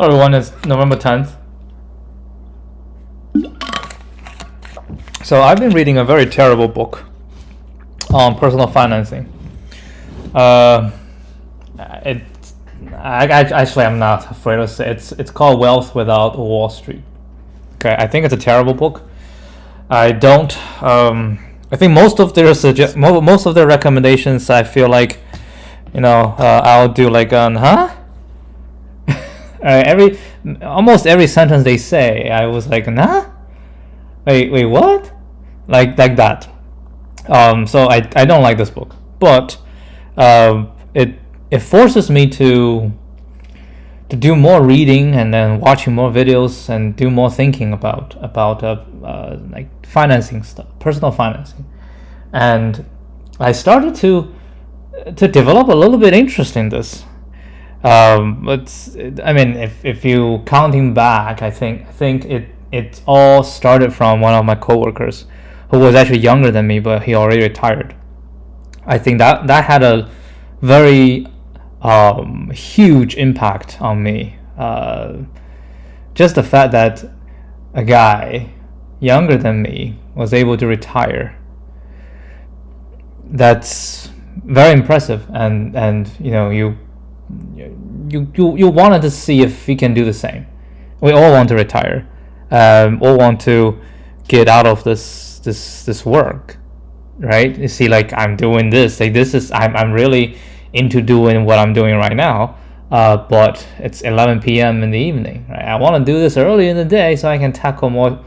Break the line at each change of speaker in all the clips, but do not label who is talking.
Everyone, it's November 10th. So I've been reading a very terrible book on personal financing. Actually, I'm not afraid to say it's called Wealth Without Wall Street. Okay, I think it's a terrible book. I think most of their recommendations, I feel like, I'll do like almost every sentence they say, I was like, nah, wait, what? Like that. So I don't like this book, but it forces me to do more reading and then watching more videos and do more thinking about like financing stuff, personal financing, and I started to develop a little bit interest in this. If you counting back, I think it all started from one of my coworkers who was actually younger than me, but he already retired. I think that had a very huge impact on me. Just the fact that a guy younger than me was able to retire, that's very impressive, and you wanted to see if he can do the same. We all want to retire, all want to get out of this work, right? You see, like, I'm doing this, like I'm really into doing what I'm doing right now, but it's 11 p.m. in the evening, right? I want to do this early in the day so I can tackle more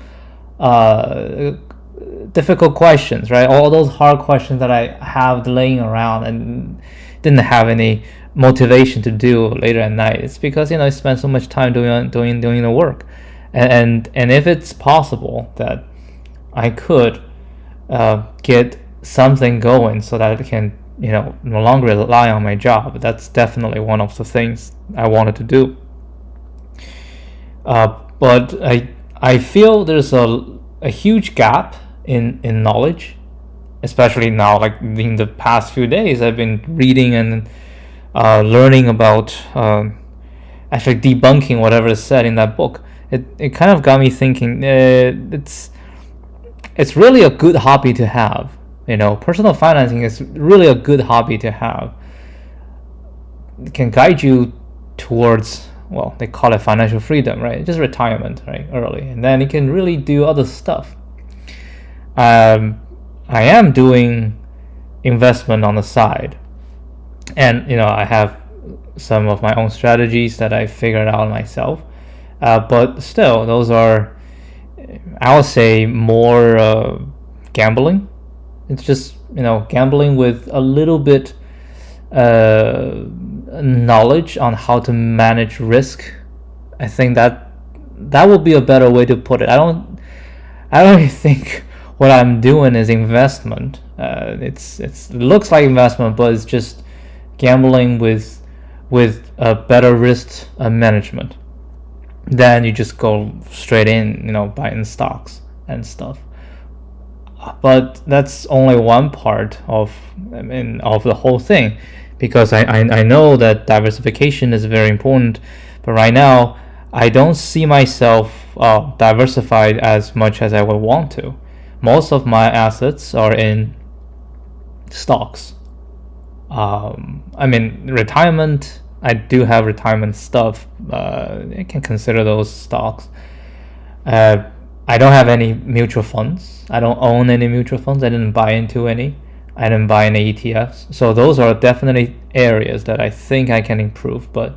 difficult questions, right? All those hard questions that I have laying around and didn't have any motivation to do later at night. It's because I spend so much time doing the work, and if it's possible that I could get something going so that I can no longer rely on my job, that's definitely one of the things I wanted to do. But I feel there's a huge gap in knowledge, especially now. Like in the past few days, I've been reading and learning about actually debunking whatever is said in that book. It kind of got me thinking. It's really a good hobby to have. Personal financing is really a good hobby to have. It can guide you towards, well, they call it financial freedom, right? Just retirement, right? Early, and then you can really do other stuff. I am doing investment on the side, and I have some of my own strategies that I figured out myself, but still those are, I would say, more gambling. It's just gambling with a little bit knowledge on how to manage risk. I think that would be a better way to put it. I don't really think what I'm doing is investment. It looks like investment, but it's just gambling with a better risk management. Then you just go straight in, buying stocks and stuff. But that's only one part of the whole thing, because I know that diversification is very important, but right now I don't see myself diversified as much as I would want to. Most of my assets are in stocks. Retirement, I do have retirement stuff. I can consider those stocks. I don't have any mutual funds. I don't own any mutual funds. I didn't buy into any. I didn't buy any ETFs. So those are definitely areas that I think I can improve, but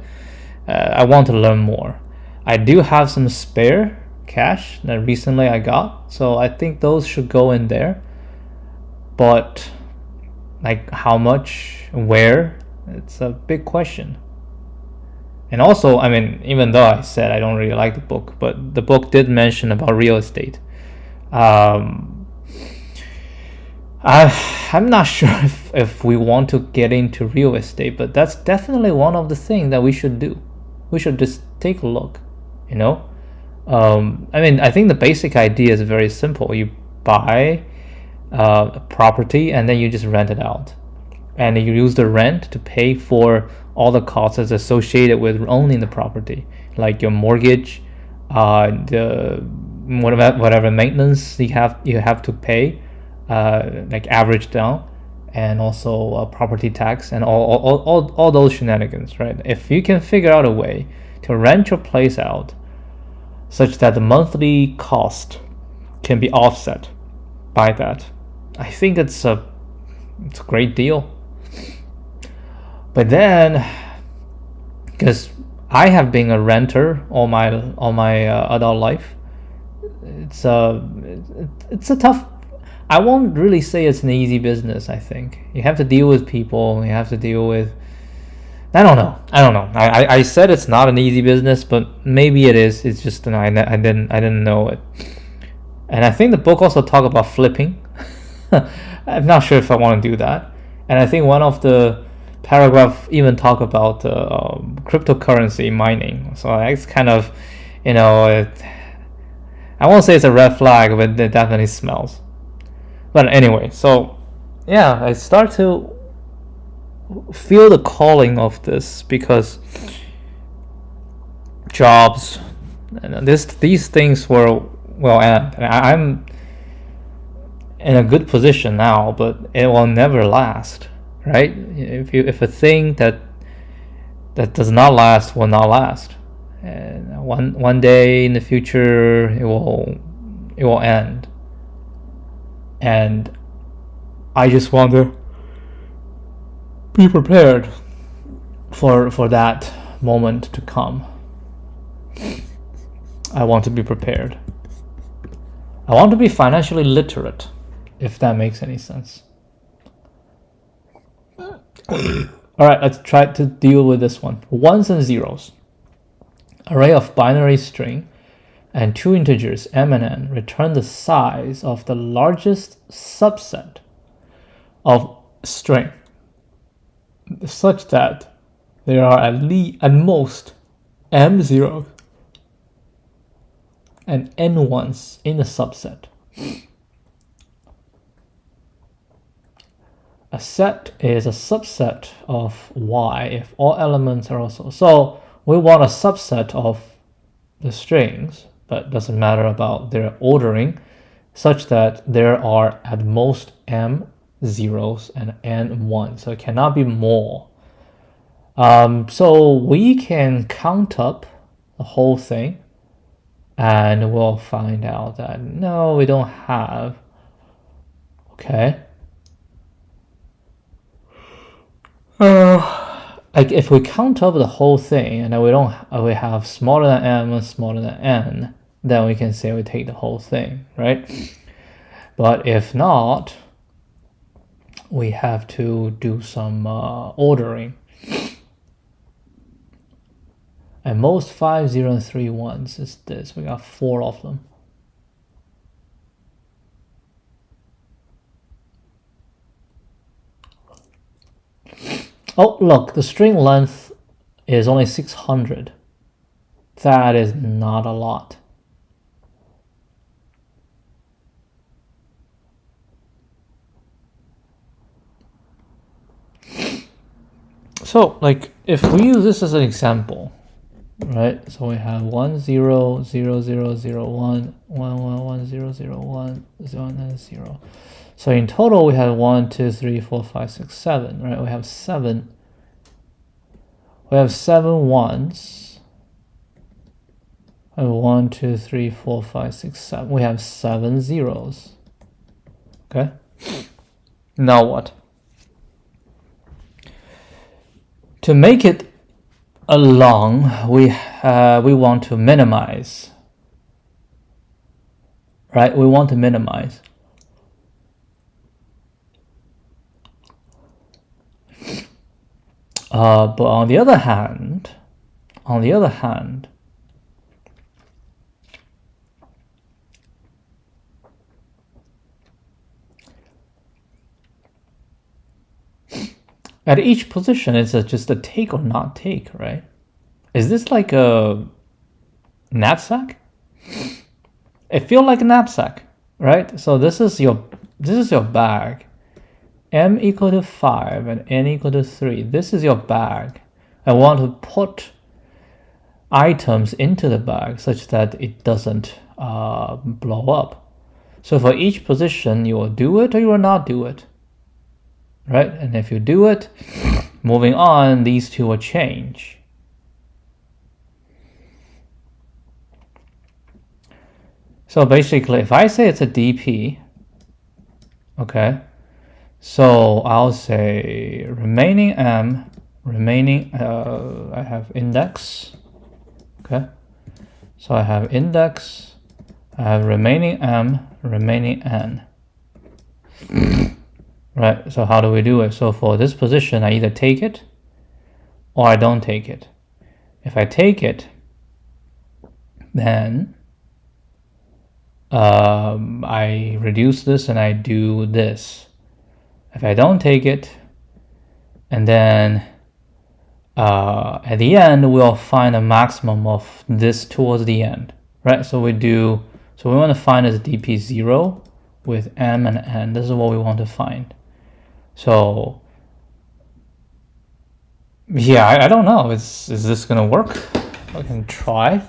I want to learn more. I do have some spare cash that recently I got, so I think those should go in there. But like how much, where, it's a big question. And also, even though I said I don't really like the book, but the book did mention about real estate. I'm not sure if we want to get into real estate, but that's definitely one of the things that we should do. We should just take a look, I think the basic idea is very simple. You buy a property and then you just rent it out. and you use the rent to pay for all the costs associated with owning the property, like your mortgage, the whatever maintenance you have to pay, like average down, and also property tax and all those shenanigans, right? If you can figure out a way to rent your place out such that the monthly cost can be offset by that, I think it's a great deal. But then, because I have been a renter all my adult life, it's a tough. I won't really say it's an easy business. I think you have to deal with people. You have to deal with. I don't know. I said it's not an easy business, but maybe it is. It's just I didn't know it. And I think the book also talk about flipping. I'm not sure if I want to do that. And I think one of the paragraph even talk about cryptocurrency mining. So it's kind of, I won't say it's a red flag, but it definitely smells. But anyway, so yeah, I start to feel the calling of this because jobs and these things will end. And I'm in a good position now, but it will never last, right? If a thing that does not last will not last, and one day in the future it will end, and I just want to be prepared for that moment to come. I want to be prepared. I want to be financially literate, if that makes any sense. All right, let's try to deal with this one. Ones and zeros. Array of binary string and two integers m and n return the size of the largest subset of string, such that there are at most m zeros and n ones in a subset. A set is a subset of Y if all elements are also. So we want a subset of the strings, but it doesn't matter about their ordering, such that there are at most m zeros and n ones. So it cannot be more. So we can count up the whole thing, and we'll find out that no, we don't have. Okay. Like if we count up the whole thing and then we have smaller than m and smaller than n, then we can say we take the whole thing, right? But if not, we have to do some ordering. And most 5, 0, and 3 ones is this. We got 4 of them. Oh, look, the string length is only 600. That is not a lot. So, like, if we use this as an example, right? So we have 1, 0, 0, 0, 0, 1, 1, 1, 1, 0, 0, 1, 0, and 0. So in total, we have 1, 2, 3, 4, 5, 6, 7, right? We have 7. We have 7 ones. We have 1, 2, 3, 4, 5, 6, 7. We have 7 zeros. Okay. Now what? To make it long, we want to minimize. Right? We want to minimize. But on the other hand, at each position, it's just a take or not take, right? Is this like a knapsack? It feels like a knapsack, right? So this is your bag, m equal to 5 and n equal to 3. This is your bag. I want to put items into the bag such that it doesn't blow up. So for each position, you will do it or you will not do it, right? And if you do it, moving on, these two will change. So basically, if I say it's a DP, okay, so I'll say remaining m, I have index, okay, so I have index, I have remaining m, remaining n. Right, so how do we do it? So for this position, I either take it or I don't take it. If I take it, then I reduce this and I do this. If I don't take it, and then at the end, we'll find a maximum of this towards the end, right? So we want to find this dp0 with m and n. This is what we want to find. So yeah, I don't know. Is this gonna work? I can try.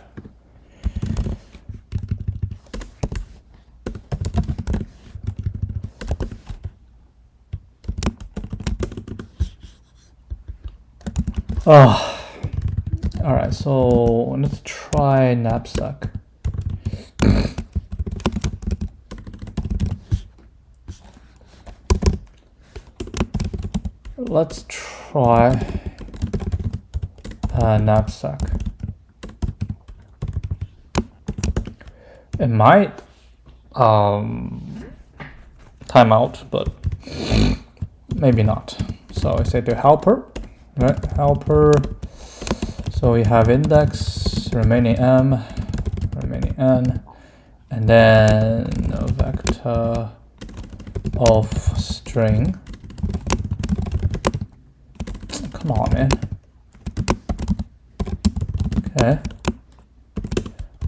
Oh, all right. So let's try knapsack. Let's try knapsack. It might time out, but maybe not. So I say to helper, right? Helper. So we have index, remaining m, remaining n, and then a vector of string. Come on, man. Okay.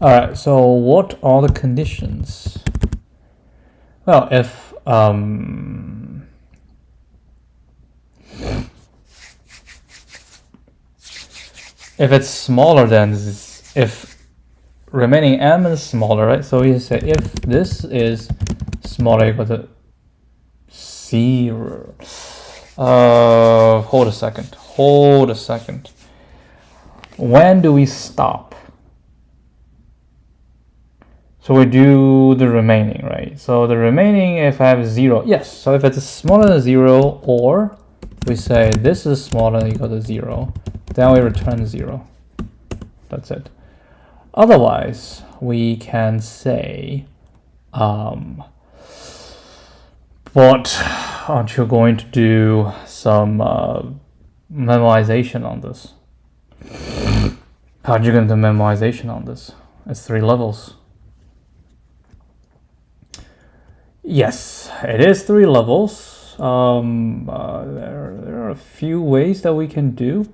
All right, so what are the conditions? Well, if it's smaller than this, if remaining m is smaller, right? So we say if this is smaller equal to 0. Hold a second. When do we stop? So we do the remaining, right? So the remaining, if I have 0, yes. So if it's smaller than 0, or we say this is smaller than equal to 0, then we return 0. That's it. Otherwise, we can say, but aren't you going to do some memoization on this? How are you going to do memoization on this? It's 3 levels. Yes, it is 3 levels. There are a few ways that we can do.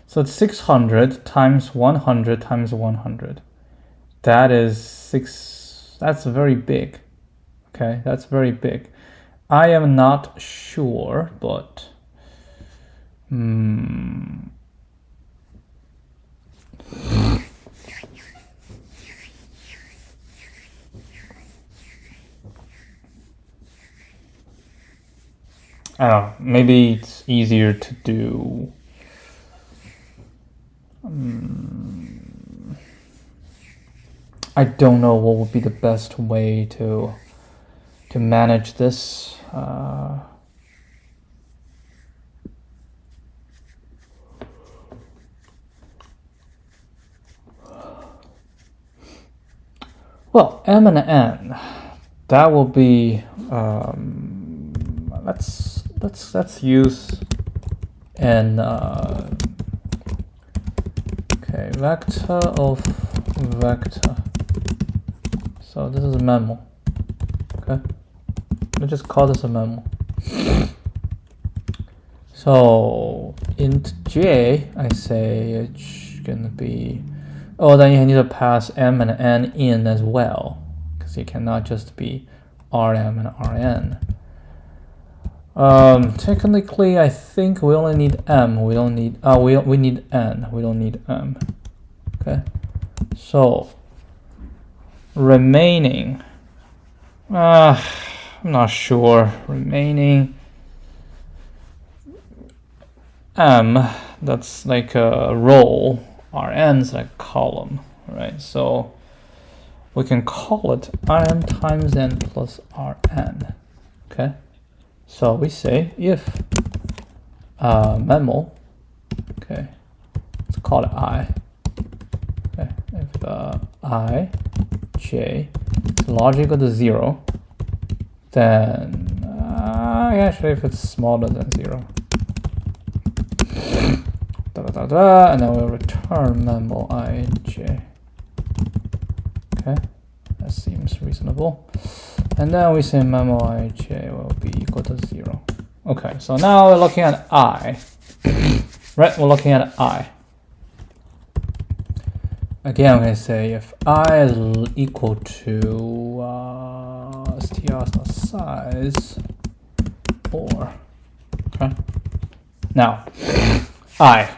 So it's 600 times 100 times 100. That is 6. That's very big. Okay, that's very big. I am not sure, but I don't know, maybe it's easier to do I don't know what would be the best way to manage this. Well, m and n, that will be let's use an okay, vector of vector. So this is a memo. Okay, let's just call this a memo. So int j, I say it's gonna be Oh, then you need to pass m and n in as well, because it cannot just be rm and rn. Technically, I think we only need m. We don't need we need n. We don't need m. Okay. So remaining. I'm not sure. Remaining m. That's like a row. Rn is like a column, right? So we can call it rm times n plus rn. Okay. So we say if memo, okay, let's call it I. Okay, if I, j is larger equal to 0, then actually if it's smaller than 0, and then we'll return memo I, j. Okay, that seems reasonable. And then we say memo ij will be equal to 0. Okay, so now we're looking at I. Right, we're looking at I. Again, we're going to say if I is equal to str.size or. Okay. Now, I.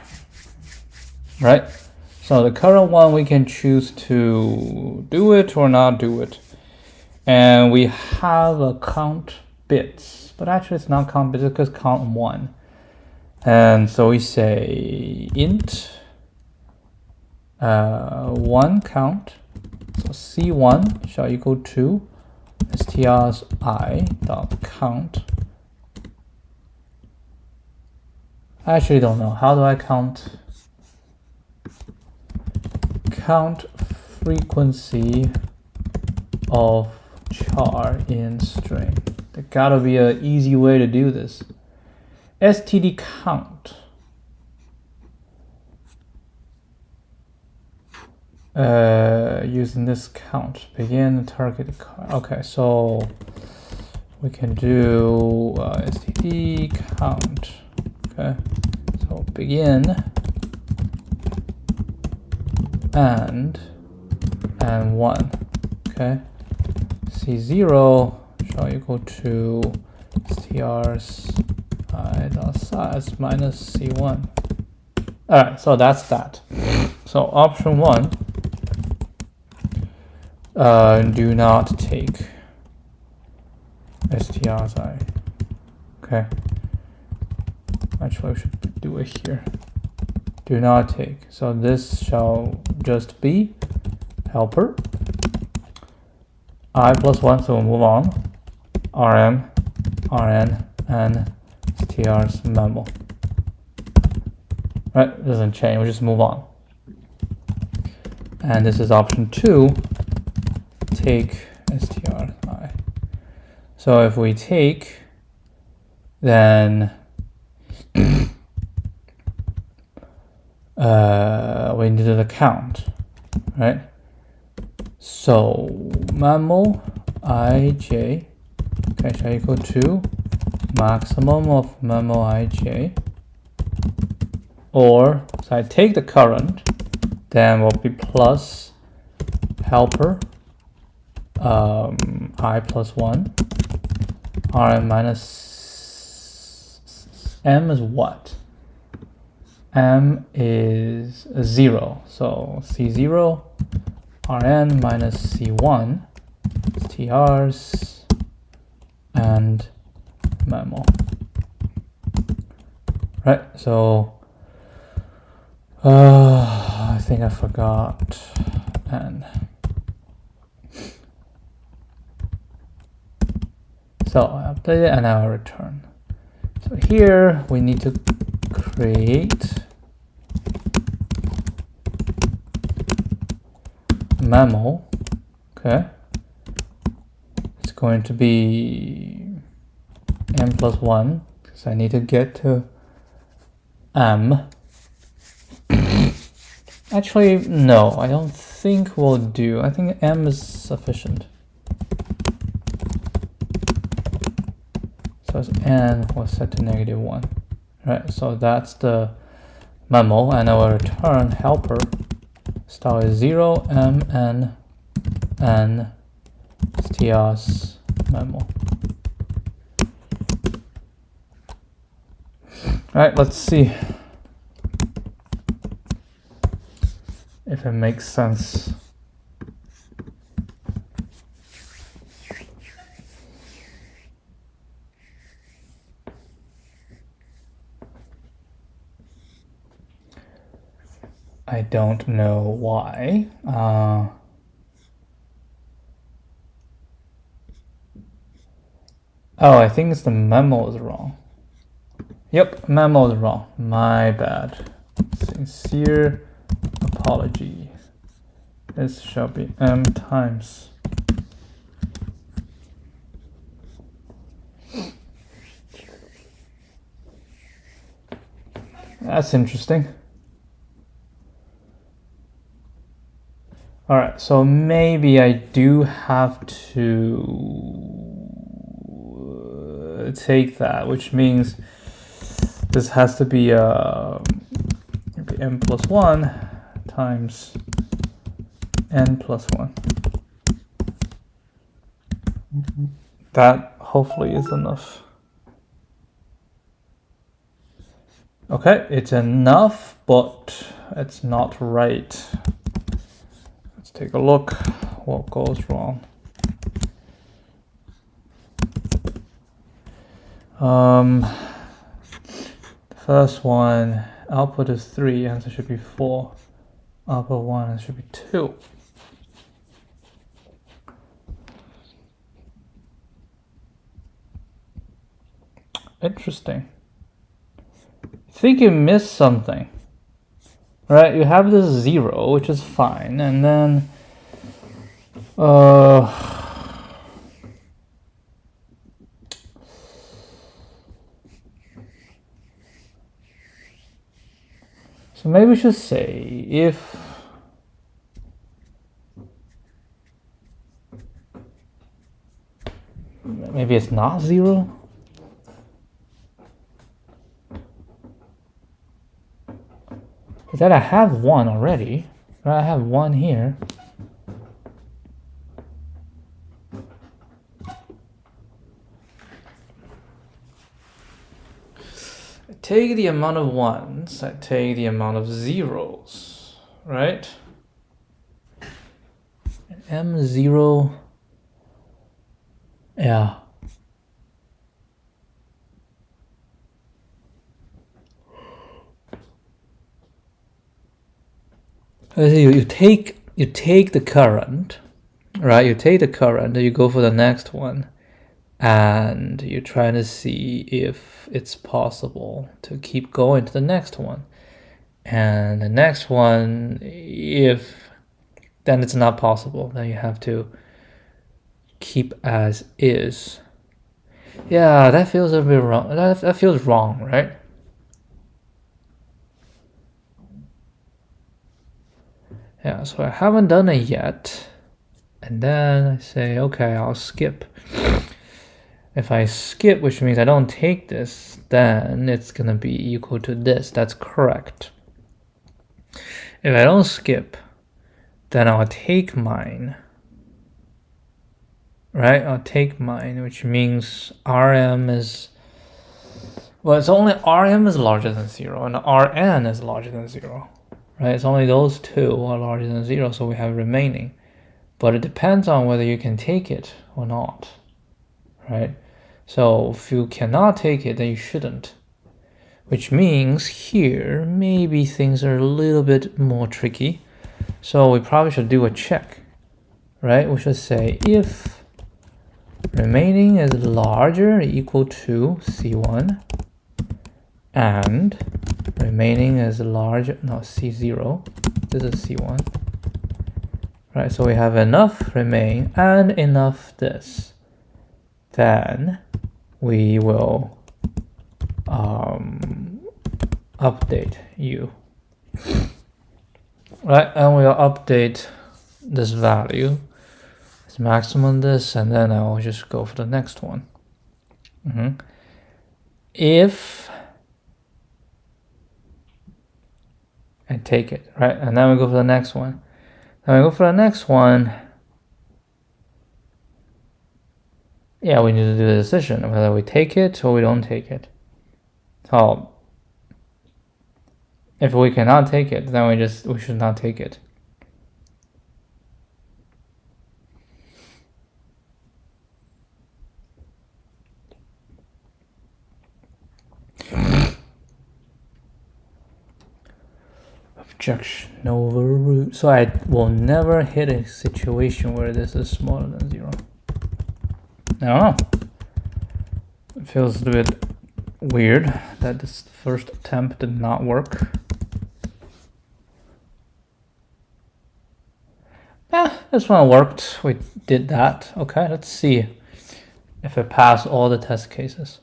Right? So the current one, we can choose to do it or not do it. And we have a count bits, but actually it's not count bits because count 1. And so we say int 1 count, so c1 shall equal to str's I dot count. I actually don't know. How do I count? Count frequency of char in string. There gotta be an easy way to do this. std count. Using this count, begin target. Okay, so we can do std count. Okay, so begin and 1. Okay. C0 shall equal to str's I dot size minus C1. Alright, so that's that. So option 1, do not take str's I. Okay. Actually, I should do it here. Do not take. So this shall just be helper I plus 1, so we'll move on. rm, rn, and str's memo. Right, it doesn't change, we just move on. And this is option 2, take str's I. So if we take, then we need to do the count, right? So memo ij, okay, shall equal to maximum of memo ij, or so I take the current, then will be plus helper I plus 1, rm minus m is what? M is 0, so C0 Rn minus C1 str's and memo. Right, so I think I forgot n. So I update it and now I return. So here we need to create memo. Okay, it's going to be m plus 1 because I need to get to m. Actually, no, I don't think we'll do. I think m is sufficient. So it's n was set to -1. Right, so that's the memo, and I will return helper style is 0 m n strs memo. All right, let's see if it makes sense. I don't know why. Oh, I think it's the memo is wrong. Yep, memo is wrong. My bad. Sincere apology. This shall be m times. That's interesting. All right, so maybe I do have to take that, which means this has to be maybe n plus 1 times n plus 1. That hopefully is enough. Okay, it's enough, but it's not right. Let's take a look what goes wrong. First one, output is 3, answer should be 4. Output 1, answer should be 2. Interesting. I think you missed something. Right, you have this 0, which is fine, and then so maybe we should say if maybe it's not 0. That I have 1 already, right? I have 1 here. I take the amount of 1s, I take the amount of 0s, right? And M0, yeah. You take the current, right? You take the current, you go for the next one, and you're trying to see if it's possible to keep going to the next one. And the next one, if then it's not possible, then you have to keep as is. Yeah, that feels a bit wrong. That feels wrong, right? Yeah, so I haven't done it yet. And then I say, okay, I'll skip. If I skip, which means I don't take this, then it's gonna be equal to this. That's correct. If I don't skip, then I'll take mine. Right, I'll take mine, which means RM is, well, it's only RM is larger than 0 and RN is larger than 0. Right, it's only those two are larger than 0, so we have remaining. But it depends on whether you can take it or not, right? So if you cannot take it, then you shouldn't. Which means here, maybe things are a little bit more tricky. So we probably should do a check, right? We should say if remaining is larger or equal to C1 and remaining is larger, no, C0, this is C1. Right, so we have enough remain and enough this. Then we will update U. Right, and we'll update this value. It's maximum this, and then I'll just go for the next one. If and take it, right? And then we go for the next one. Then we go for the next one. Yeah, we need to do the decision whether we take it or we don't take it. So if we cannot take it, then we should not take it. Objection overruled. So I will never hit a situation where this is smaller than 0. I don't know. It feels a bit weird that this first attempt did not work. This one worked. We did that. Okay, let's see if it passed all the test cases.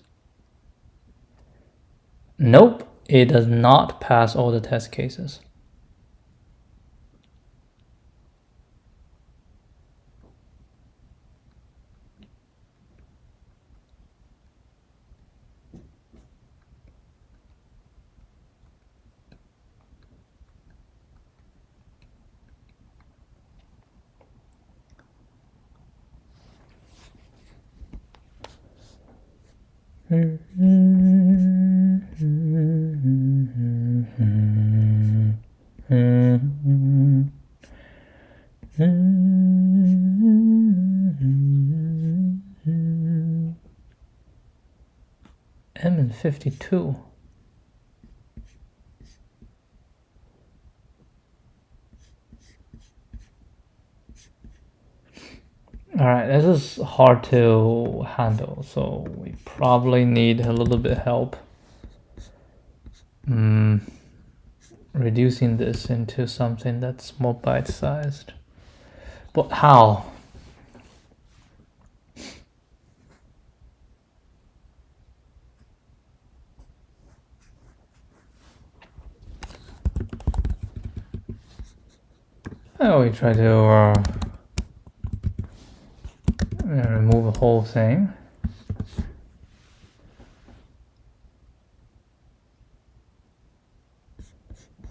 Nope, it does not pass all the test cases. M and 52. All right, this is hard to handle, so we probably need a little bit help reducing this into something that's more bite-sized. But how? Oh, we try to remove the whole thing.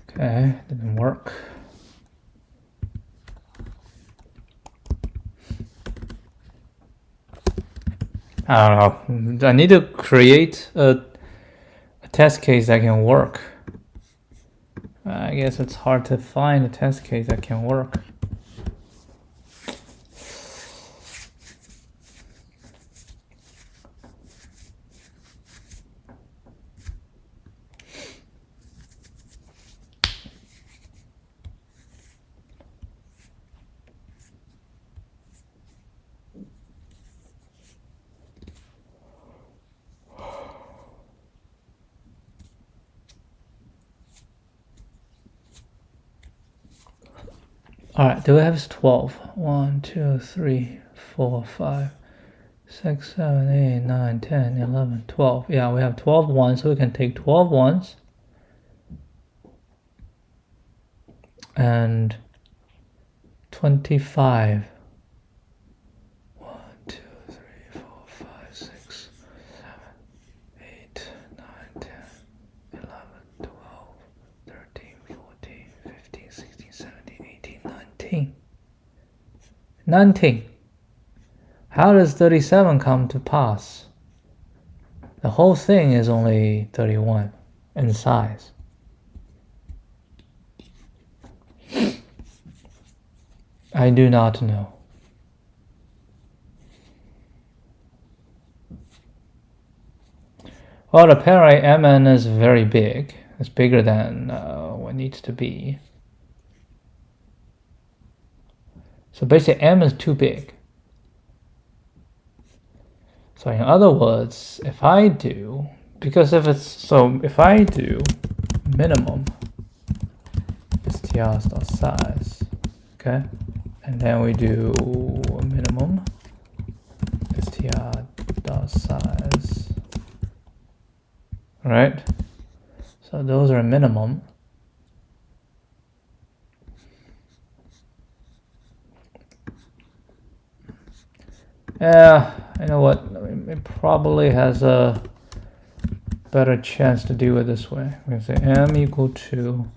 Okay, didn't work. I don't know. I need to create a test case that can work. I guess it's hard to find a test case that can work. All right, do we have 12? 1, 2, 3, 4, 5, 6, 7, 8, 9, 10, 11, 12. Yeah, we have 12 ones, so we can take 12 ones and 25. 1, 2, 3, 4, 5, 6, 7, 8, 9, 10, 11, 12, 13, 14, 15, 16, 17, 18, 19. 19. How does 37 come to pass? The whole thing is only 31 in size. I do not know. Well, apparently Mn is very big. It's bigger than what needs to be. So basically M is too big. So in other words, if I do minimum str.size, okay, and then we do minimum str.size, right? So those are minimum. Yeah, you know what? It probably has a better chance to do it this way. We're going to say m equal to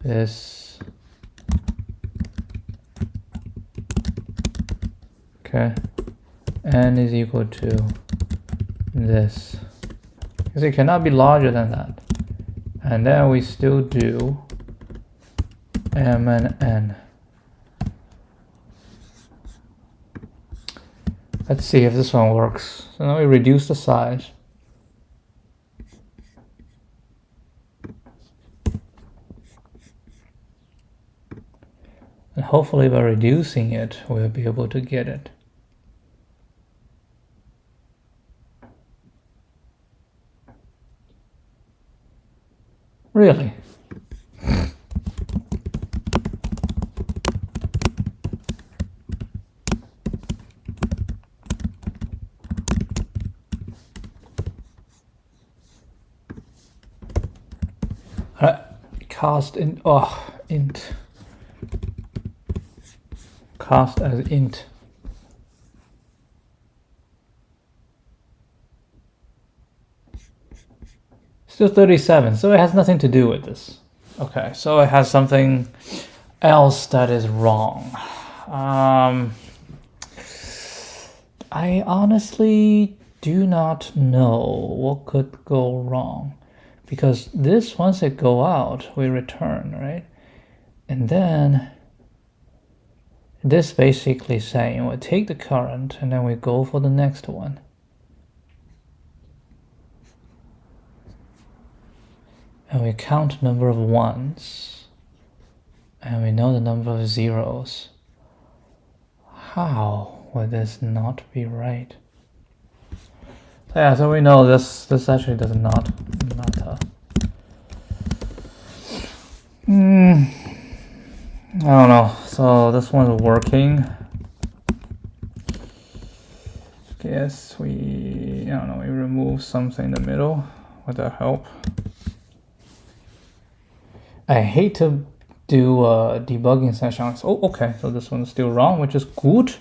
this. Okay, n is equal to this, because it cannot be larger than that. And then we still do m and n. Let's see if this one works. So now we reduce the size. And hopefully by reducing it, we'll be able to get it. Really? Cast in, int. Cast as int. Still 37, so it has nothing to do with this. Okay, so it has something else that is wrong. I honestly do not know what could go wrong, because this, once it go out, we return, right? And then this basically saying we take the current and then we go for the next one. And we count number of ones, and we know the number of zeros. How would this not be right? So yeah, so we know this actually does not matter. I don't know. So this one's working. Guess we, I don't know, we remove something in the middle. Would that help? I hate to do a debugging session. Oh, okay, so this one's still wrong, which is good.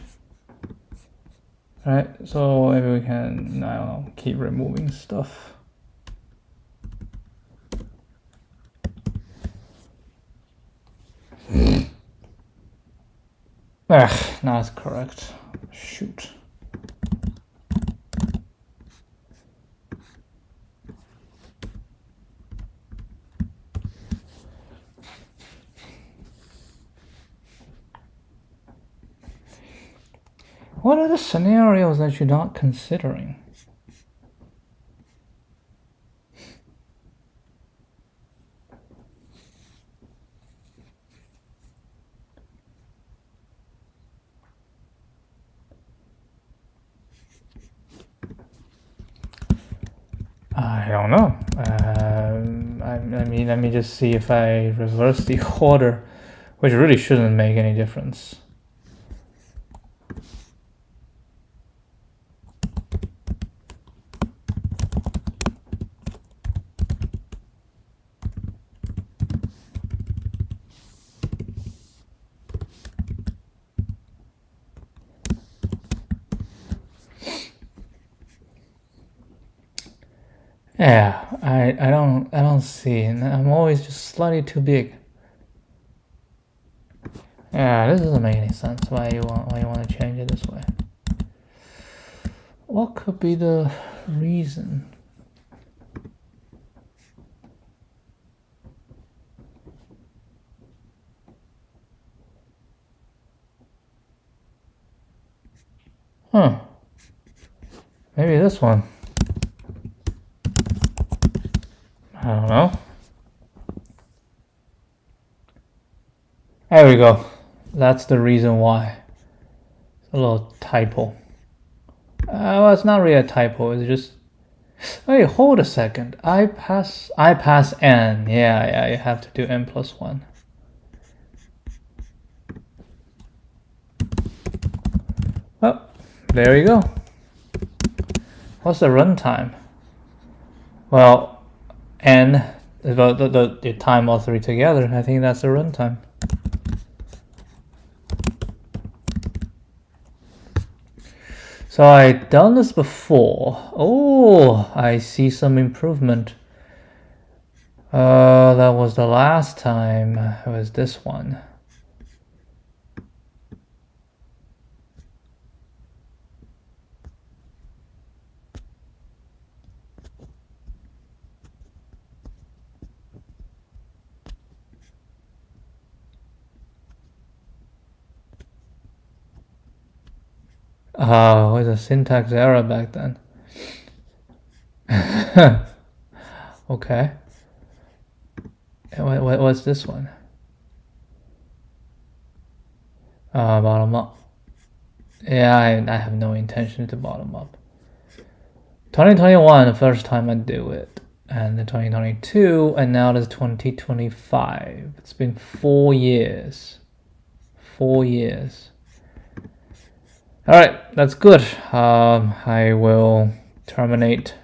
All right, so maybe we can, I don't know, keep removing stuff. Now it's correct. Shoot. What are the scenarios that you're not considering? I don't know. Let me just see if I reverse the order, which really shouldn't make any difference. Yeah, I don't see. I'm always just slightly too big. Yeah, this doesn't make any sense. Why you want to change it this way? What could be the reason? Huh. Maybe this one. I don't know. There we go. That's the reason why. It's a little typo. Well, it's not really a typo. It's just. Wait, hold a second. I pass n. Yeah, you have to do n plus 1. Well, there you go. What's the runtime? Well, n is about the time all three together. I think that's the runtime. So I've done this before. Oh, I see some improvement. That was the last time. It was this one. Oh, it was a syntax error back then. Okay. What's this one? Bottom up. Yeah, I have no intention to bottom up. 2021, the first time I do it. And then 2022, and now it's 2025. It's been 4 years. 4 years. All right, that's good. I will terminate